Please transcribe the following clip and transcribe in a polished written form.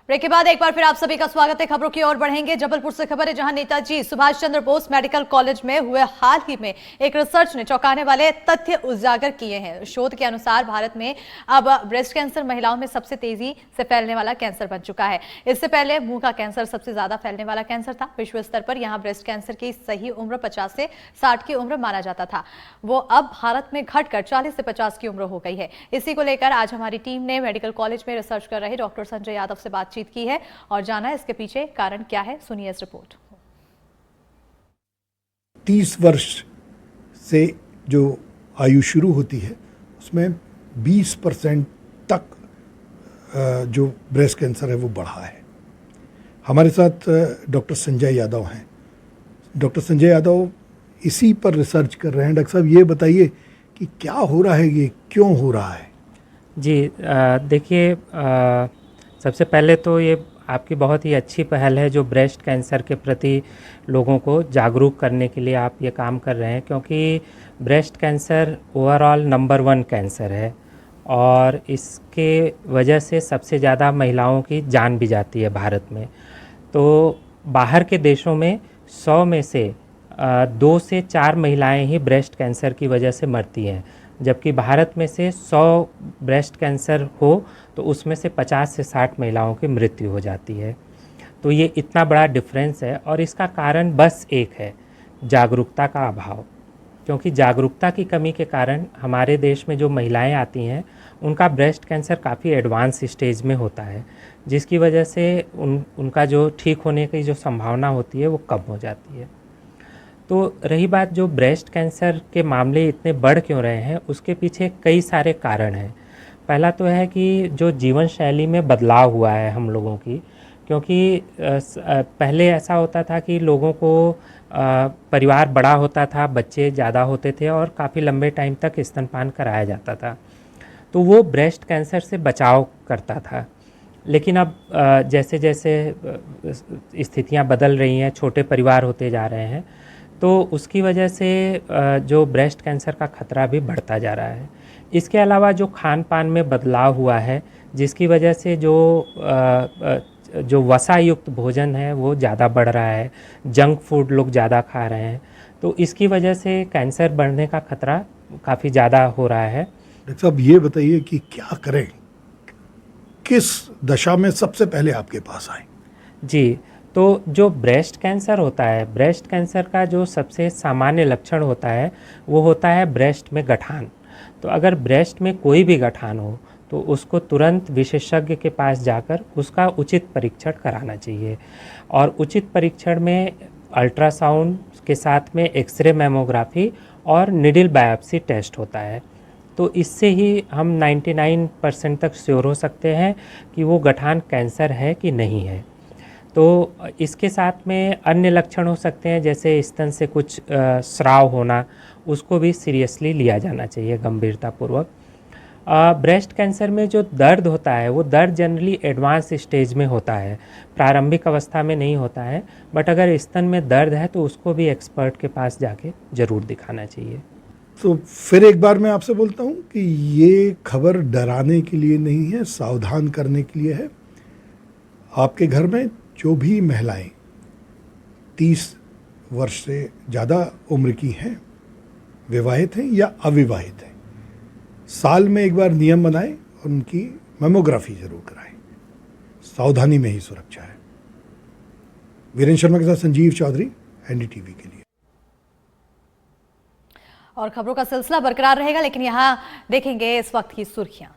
Break के बाद एक बार फिर आप सभी का स्वागत है। खबरों की ओर बढ़ेंगे। जबलपुर से खबर है, जहां नेताजी सुभाष चंद्र बोस मेडिकल कॉलेज में हुए हाल ही में एक रिसर्च ने चौंकाने वाले तथ्य उजागर किए हैं। शोध के अनुसार भारत में अब ब्रेस्ट कैंसर महिलाओं में सबसे तेजी से फैलने वाला कैंसर बन चुका है। इससे पहले मुंह का कैंसर सबसे ज्यादा फैलने वाला कैंसर था। विश्व स्तर पर यहाँ ब्रेस्ट कैंसर की सही उम्र 50 से 60 की उम्र माना जाता था, वो अब भारत में घटकर 40 से 50 की उम्र हो गई है। इसी को लेकर आज हमारी टीम ने मेडिकल कॉलेज में रिसर्च कर रहे डॉक्टर संजय यादव से बातचीत की है और जाना इसके पीछे कारण क्या है। सुनिए इस रिपोर्ट। 30 वर्ष से जो आयु शुरू होती है उसमें 20% तक जो ब्रेस्ट कैंसर है वो बढ़ा है। हमारे साथ डॉक्टर संजय यादव हैं। डॉक्टर संजय यादव इसी पर रिसर्च कर रहे हैं। डॉक्टर साहब, ये बताइए कि क्या हो रहा है, ये क्यों हो रहा है? जी, देखिए, सबसे पहले तो ये आपकी बहुत ही अच्छी पहल है जो ब्रेस्ट कैंसर के प्रति लोगों को जागरूक करने के लिए आप ये काम कर रहे हैं, क्योंकि breast cancer overall number 1 cancer है और इसके वजह से सबसे ज़्यादा महिलाओं की जान भी जाती है भारत में। तो बाहर के देशों में 100 में से 2 से 4 महिलाएं ही ब्रेस्ट कैंसर की वजह से मरती हैं, जबकि भारत में से 100 ब्रेस्ट कैंसर हो तो उसमें से 50 से 60 महिलाओं की मृत्यु हो जाती है। तो ये इतना बड़ा डिफरेंस है और इसका कारण बस एक है, जागरूकता का अभाव। क्योंकि जागरूकता की कमी के कारण हमारे देश में जो महिलाएं आती हैं उनका ब्रेस्ट कैंसर काफ़ी एडवांस स्टेज में होता है, जिसकी वजह से उनका जो ठीक होने की जो संभावना होती है वो कम हो जाती है। तो रही बात जो ब्रेस्ट कैंसर के मामले इतने बढ़ क्यों रहे हैं, उसके पीछे कई सारे कारण हैं। पहला तो है कि जो जीवन शैली में बदलाव हुआ है हम लोगों की, क्योंकि पहले ऐसा होता था कि लोगों को परिवार बड़ा होता था, बच्चे ज़्यादा होते थे और काफ़ी लंबे टाइम तक स्तनपान कराया जाता था, तो वो ब्रेस्ट कैंसर से बचाव करता था। लेकिन अब जैसे जैसे स्थितियाँ बदल रही हैं, छोटे परिवार होते जा रहे हैं, तो उसकी वजह से जो ब्रेस्ट कैंसर का खतरा भी बढ़ता जा रहा है। इसके अलावा जो खान पान में बदलाव हुआ है, जिसकी वजह से जो वसा युक्त भोजन है वो ज़्यादा बढ़ रहा है, जंक फूड लोग ज़्यादा खा रहे हैं, तो इसकी वजह से कैंसर बढ़ने का खतरा काफ़ी ज़्यादा हो रहा है। डॉक्टर साहब, ये बताइए कि क्या करें, किस दशा में सबसे पहले आपके पास आए? जी, तो जो ब्रेस्ट कैंसर होता है, ब्रेस्ट कैंसर का जो सबसे सामान्य लक्षण होता है वो होता है ब्रेस्ट में गठान। तो अगर ब्रेस्ट में कोई भी गठान हो तो उसको तुरंत विशेषज्ञ के पास जाकर उसका उचित परीक्षण कराना चाहिए। और उचित परीक्षण में अल्ट्रासाउंड के साथ में एक्सरे मैमोग्राफी और निडल बायोप्सी टेस्ट होता है। तो इससे ही हम 99% तक श्योर हो सकते हैं कि वो गठान कैंसर है कि नहीं है। तो इसके साथ में अन्य लक्षण हो सकते हैं, जैसे स्तन से कुछ स्राव होना, उसको भी सीरियसली लिया जाना चाहिए गंभीरतापूर्वक। ब्रेस्ट कैंसर में जो दर्द होता है वो दर्द जनरली एडवांस स्टेज में होता है, प्रारंभिक अवस्था में नहीं होता है। बट अगर स्तन में दर्द है तो उसको भी एक्सपर्ट के पास जाके ज़रूर दिखाना चाहिए। तो फिर एक बार मैं आपसे बोलता हूँ कि ये खबर डराने के लिए नहीं है, सावधान करने के लिए है। आपके घर में जो भी महिलाएं 30 वर्ष से ज़्यादा उम्र की हैं, विवाहित हैं या अविवाहित हैं, साल में एक बार नियम बनाएं और उनकी मैमोग्राफी जरूर कराएं। सावधानी में ही सुरक्षा है। वीरेंद्र शर्मा के साथ संजीव चौधरी, एनडीटीवी के लिए। और खबरों का सिलसिला बरकरार रहेगा, लेकिन यहाँ देखेंगे इस वक्त की सुर्खियां।